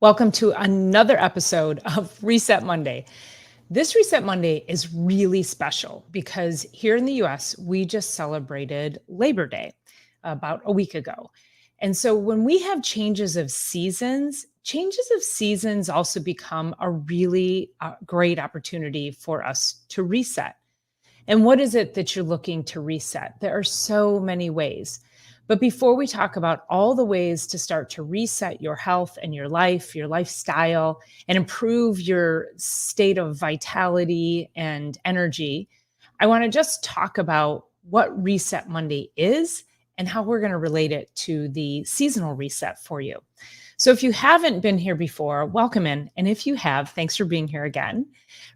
Welcome to another episode of Reset Monday. This Reset Monday is really special because here in the US, we just celebrated Labor Day about a week ago. And so when we have changes of seasons also become a really great opportunity for us to reset. And what is it that you're looking to reset? There are so many ways. But before we talk about all the ways to start to reset your health and your life, your lifestyle, and improve your state of vitality and energy, I want to just talk about what Reset Monday is and how we're going to relate it to the seasonal reset for you. So, if you haven't been here before, welcome in. And if you have, thanks for being here again.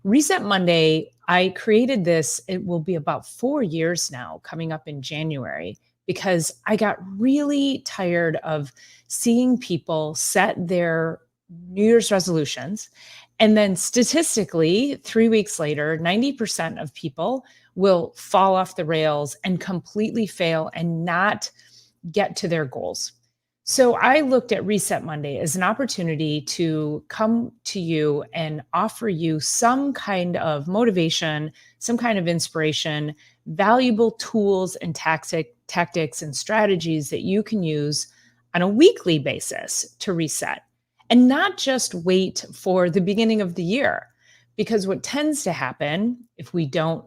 Reset Monday, I created this, it will be about 4 years now, coming up in January, because I got really tired of seeing people set their New Year's resolutions. And then statistically, 3 weeks later, 90% of people will fall off the rails and completely fail and not get to their goals. So I looked at Reset Monday as an opportunity to come to you and offer you some kind of motivation, some kind of inspiration, valuable tools and tactics and strategies that you can use on a weekly basis to reset and not just wait for the beginning of the year. Because what tends to happen if we don't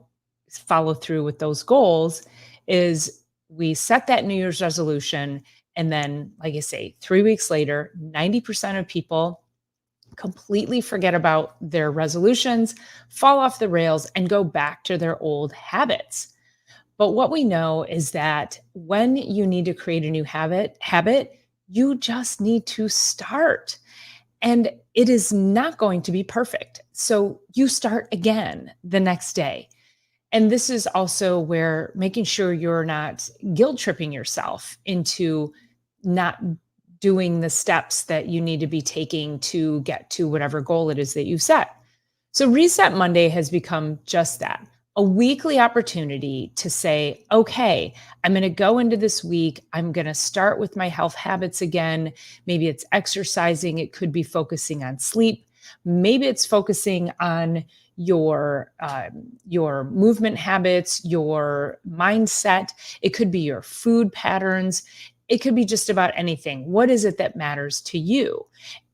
follow through with those goals is we set that New Year's resolution. And then, like I say, 3 weeks later, 90% of people completely forget about their resolutions, fall off the rails, and go back to their old habits. But what we know is that when you need to create a new habit, you just need to start. And it is not going to be perfect. So you start again the next day. And this is also where making sure you're not guilt tripping yourself into not doing the steps that you need to be taking to get to whatever goal it is that you've set. So Reset Monday has become just that, a weekly opportunity to say, okay, I'm going to go into this week. I'm going to start with my health habits again. Maybe it's exercising. It could be focusing on sleep. Maybe it's focusing on your movement habits, your mindset. It could be your food patterns. It could be just about anything. What is it that matters to you?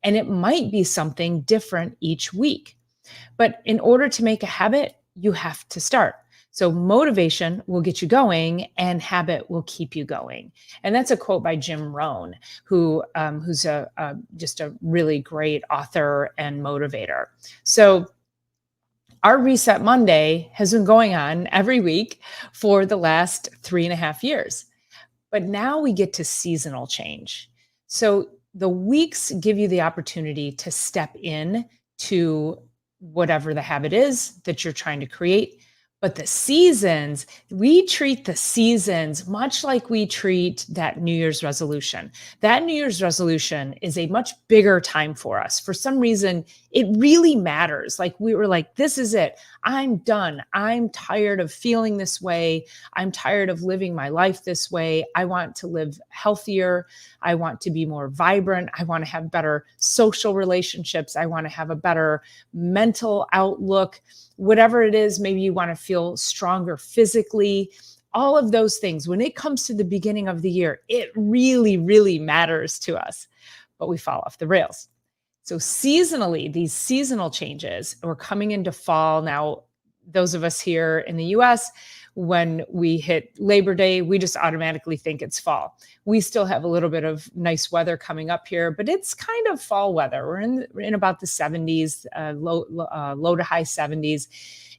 And it might be something different each week. But in order to make a habit, you have to start. So motivation will get you going and habit will keep you going. And that's a quote by Jim Rohn, who's just a really great author and motivator. So our Reset Monday has been going on every week for the last 3.5 years. But now we get to seasonal change. So the weeks give you the opportunity to step in to whatever the habit is that you're trying to create. But the seasons, we treat the seasons much like we treat that New Year's resolution. That New Year's resolution is a much bigger time for us. For some reason, it really matters. Like we were like, this is it. I'm done. I'm tired of feeling this way. I'm tired of living my life this way. I want to live healthier. I want to be more vibrant. I want to have better social relationships. I want to have a better mental outlook. Whatever it is, maybe you want to feel stronger physically, all of those things. When it comes to the beginning of the year, it really, really matters to us, but we fall off the rails. So seasonally, these seasonal changes, we're coming into fall now. Those of us here in the US, when we hit Labor Day, we just automatically think it's fall. We still have a little bit of nice weather coming up here, but it's kind of fall weather. We're in about the 70s, low to high 70s.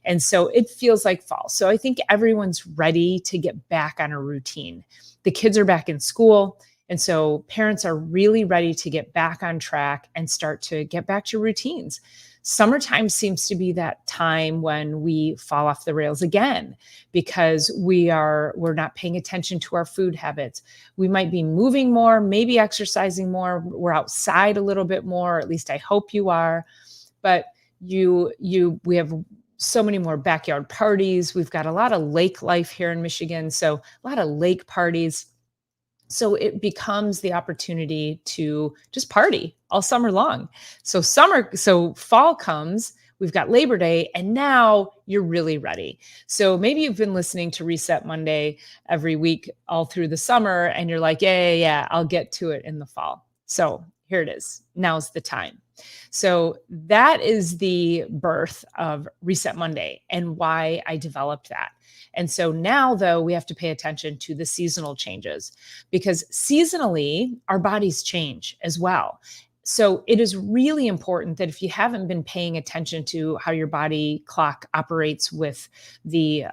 And so it feels like fall. So I think everyone's ready to get back on a routine. The kids are back in school. And so parents are really ready to get back on track and start to get back to routines. Summertime seems to be that time when we fall off the rails again because we're not paying attention to our food habits. We might be moving more, maybe exercising more. We're outside a little bit more, or at least I hope you are. But we have so many more backyard parties. We've got a lot of lake life here in Michigan, so a lot of lake parties. So it becomes the opportunity to just party all summer long. So fall comes, we've got Labor Day, and now you're really ready. So maybe you've been listening to Reset Monday every week all through the summer, and you're like, yeah, I'll get to it in the fall. So here it is. Now's the time. So that is the birth of Reset Monday and why I developed that. And so now, though, we have to pay attention to the seasonal changes because seasonally, our bodies change as well. So it is really important that if you haven't been paying attention to how your body clock operates with the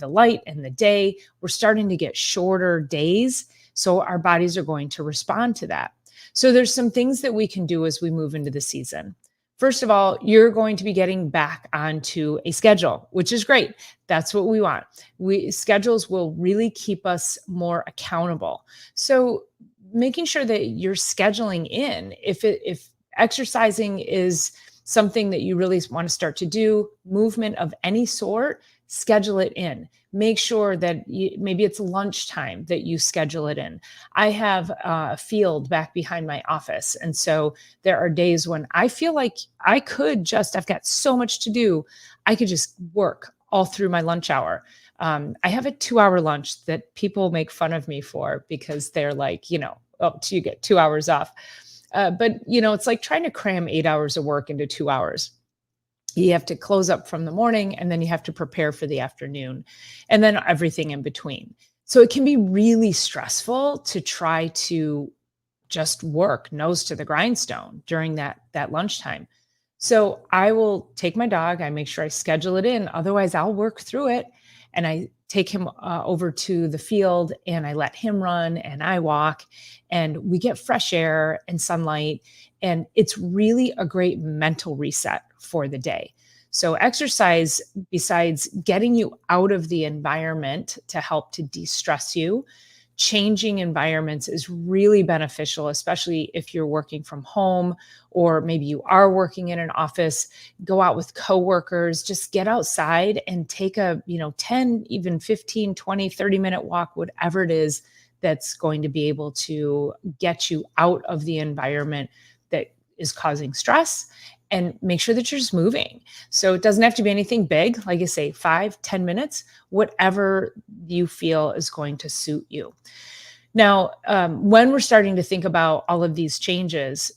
light and the day, we're starting to get shorter days. So our bodies are going to respond to that. So there's some things that we can do as we move into the season. First of all, you're going to be getting back onto a schedule, which is great. That's what we want. Schedules will really keep us more accountable. So making sure that you're scheduling in, if exercising is something that you really want to start to do, movement of any sort, schedule it in. Make sure that maybe it's lunchtime that you schedule it in. I have a field back behind my office. And so there are days when I feel like I've got so much to do. I could just work all through my lunch hour. I have a 2-hour lunch that people make fun of me for because they're like, oh, you get 2 hours off. But it's like trying to cram 8 hours of work into 2 hours. You have to close up from the morning and then you have to prepare for the afternoon and then everything in between. So it can be really stressful to try to just work nose to the grindstone during that lunchtime. So I will take my dog, I make sure I schedule it in. Otherwise, I'll work through it and I take him over to the field and I let him run and I walk and we get fresh air and sunlight. And it's really a great mental reset for the day. So exercise, besides getting you out of the environment to help to de-stress you, changing environments is really beneficial, especially if you're working from home or maybe you are working in an office. Go out with coworkers, just get outside and take a 10, even 15, 20, 30-minute walk, whatever it is that's going to be able to get you out of the environment that is causing stress, and make sure that you're just moving. So it doesn't have to be anything big, like I say, 5-10 minutes, whatever you feel is going to suit you. Now, when we're starting to think about all of these changes,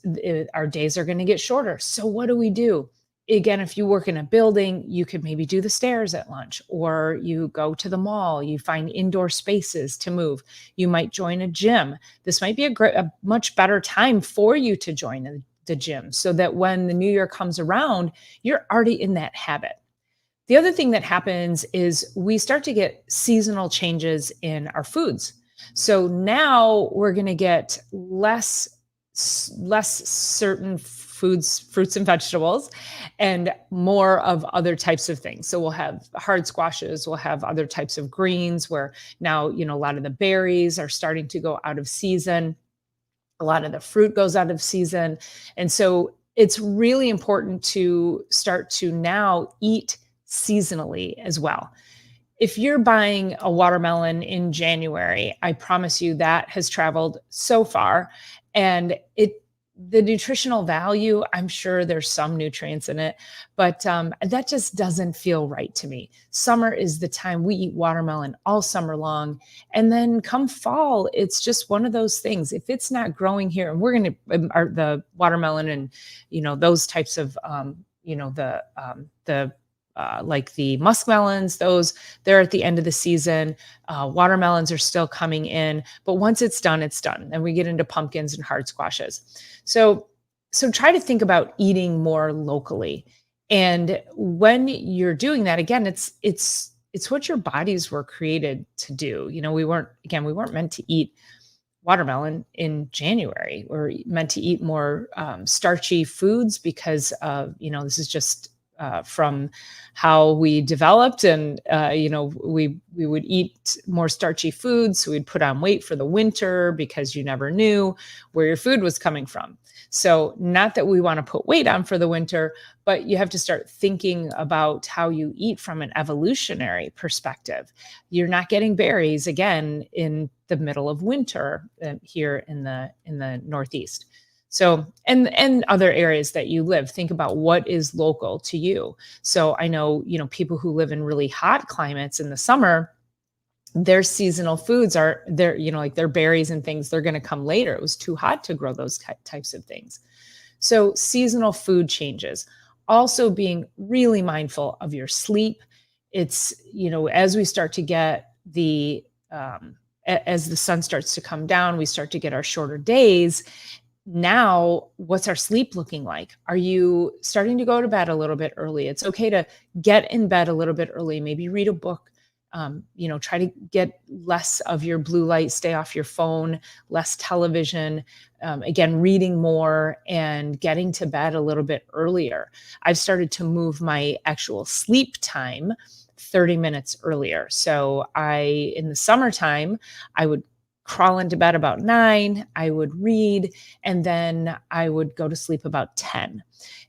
our days are going to get shorter. So what do we do? Again, if you work in a building, you could maybe do the stairs at lunch, or you go to the mall, you find indoor spaces to move. You might join a gym. This might be a much better time for you to join the gym so that when the new year comes around, you're already in that habit. The other thing that happens is we start to get seasonal changes in our foods. So now we're going to get less certain foods, fruits and vegetables, and more of other types of things. So we'll have hard squashes, we'll have other types of greens where now, a lot of the berries are starting to go out of season. A lot of the fruit goes out of season. And so it's really important to start to now eat seasonally as well. If you're buying a watermelon in January, I promise you that has traveled so far, and the nutritional value, I'm sure there's some nutrients in it, but that just doesn't feel right to me. Summer is the time we eat watermelon all summer long. And then come fall, it's just one of those things. If it's not growing here, and we're going to, the watermelon and, those types of, like the muskmelons, they're at the end of the season. Watermelons are still coming in, but once it's done, it's done. And we get into pumpkins and hard squashes. So try to think about eating more locally. And when you're doing that, again, it's what your bodies were created to do. We weren't meant to eat watermelon in January. We're meant to eat more starchy foods because of, this is just from how we developed. And, we would eat more starchy foods. So we'd put on weight for the winter because you never knew where your food was coming from. So not that we want to put weight on for the winter, but you have to start thinking about how you eat from an evolutionary perspective. You're not getting berries again in the middle of winter here in the Northeast. So, and other areas that you live, think about what is local to you. So I know, people who live in really hot climates in the summer, their seasonal foods are their, like their berries and things, they're going to come later. It was too hot to grow those types of things. So seasonal food changes. Also being really mindful of your sleep. It's, as we start to get as the sun starts to come down, we start to get our shorter days. Now, what's our sleep looking like? Are you starting to go to bed a little bit early? It's okay to get in bed a little bit early, maybe read a book. Try to get less of your blue light, stay off your phone, less television, again, reading more and getting to bed a little bit earlier. I've started to move my actual sleep time 30 minutes earlier. So in the summertime, I would crawl into bed about 9, I would read, and then I would go to sleep about 10.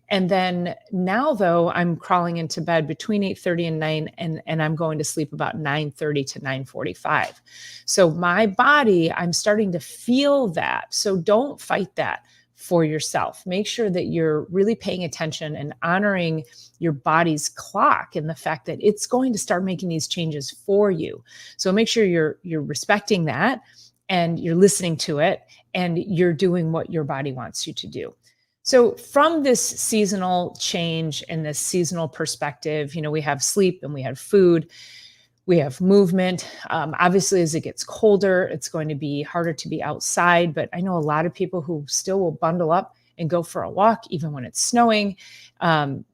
And then now, though, I'm crawling into bed between 8:30 and 9, and I'm going to sleep about 9:30 to 9:45. So my body, I'm starting to feel that. So don't fight that for yourself. Make sure that you're really paying attention and honoring your body's clock and the fact that it's going to start making these changes for you. So make sure you're respecting that and you're listening to it and you're doing what your body wants you to do. So from this seasonal change and this seasonal perspective, we have sleep and we have food, we have movement. Obviously, as it gets colder, it's going to be harder to be outside, but I know a lot of people who still will bundle up and go for a walk, even when it's snowing. I'm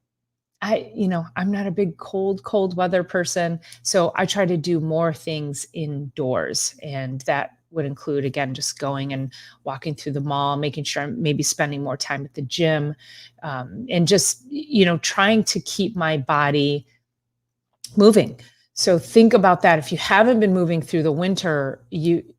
not a big cold weather person. So I try to do more things indoors, and that would include, again, just going and walking through the mall, making sure I'm maybe spending more time at the gym, and just, trying to keep my body moving. So think about that. If you haven't been moving through the winter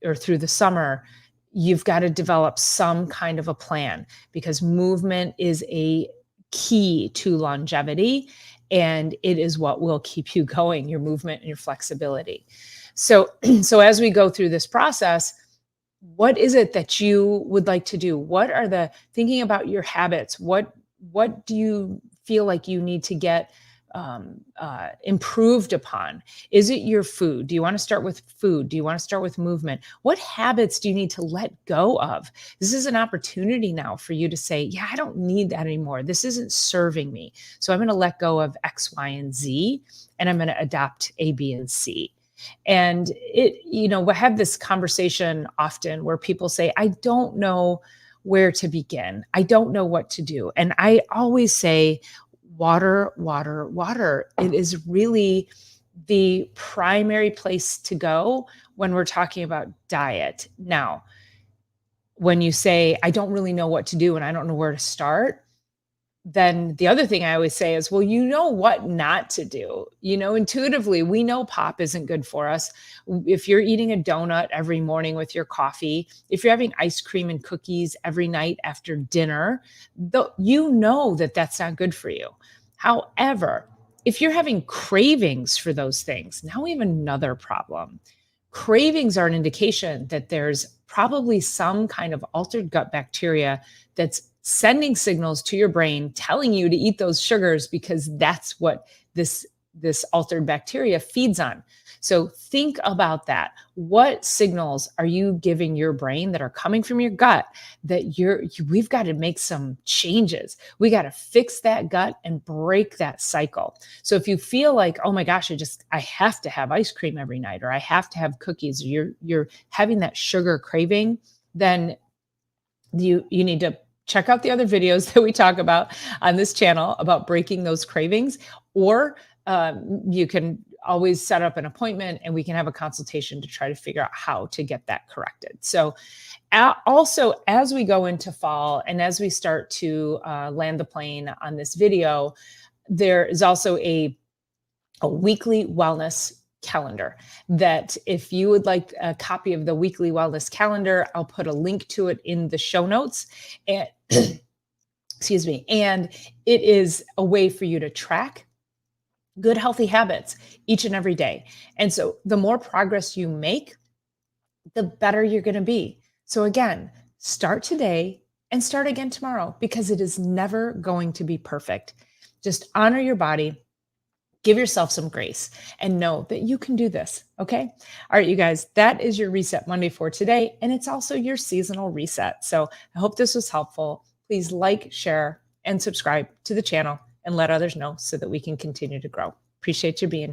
or through the summer, you've got to develop some kind of a plan, because movement is a key to longevity, and it is what will keep you going, your movement and your flexibility. So as we go through this process, what is it that you would like to do? What are thinking about your habits? What do you feel like you need to get improved upon? Is it your food? Do you want to start with food? Do you want to start with movement? What habits do you need to let go of? This is an opportunity now for you to say, yeah, I don't need that anymore. This isn't serving me. So I'm going to let go of X, Y, and Z, and I'm going to adopt A, B, and C. And we have this conversation often where people say, I don't know where to begin. I don't know what to do. And I always say, water, water, water. It is really the primary place to go when we're talking about diet. Now, when you say, I don't really know what to do and I don't know where to start, then the other thing I always say is, well, you know what not to do. Intuitively, we know pop isn't good for us. If you're eating a donut every morning with your coffee, if you're having ice cream and cookies every night after dinner, you know that that's not good for you. However, if you're having cravings for those things, now we have another problem. Cravings are an indication that there's probably some kind of altered gut bacteria that's sending signals to your brain telling you to eat those sugars, because that's what this altered bacteria feeds on. So think about that. What signals are you giving your brain that are coming from your gut that we've got to make some changes? We got to fix that gut and break that cycle. So if you feel like, oh my gosh, I have to have ice cream every night, or I have to have cookies, or you're having that sugar craving, then you need to check out the other videos that we talk about on this channel about breaking those cravings, or you can always set up an appointment and we can have a consultation to try to figure out how to get that corrected. So also, as we go into fall and as we start to land the plane on this video, There is also a weekly wellness calendar that if you would like a copy of the weekly wellness calendar, I'll put a link to it in the show notes. And excuse me. And it is a way for you to track good, healthy habits each and every day. And so the more progress you make, the better you're going to be. So again, start today and start again tomorrow because it is never going to be perfect. Just honor your body, give yourself some grace, and know that you can do this. Okay. All right, you guys, that is your Reset Monday for today. And it's also your seasonal reset. So I hope this was helpful. Please like, share, and subscribe to the channel and let others know so that we can continue to grow. Appreciate you being here.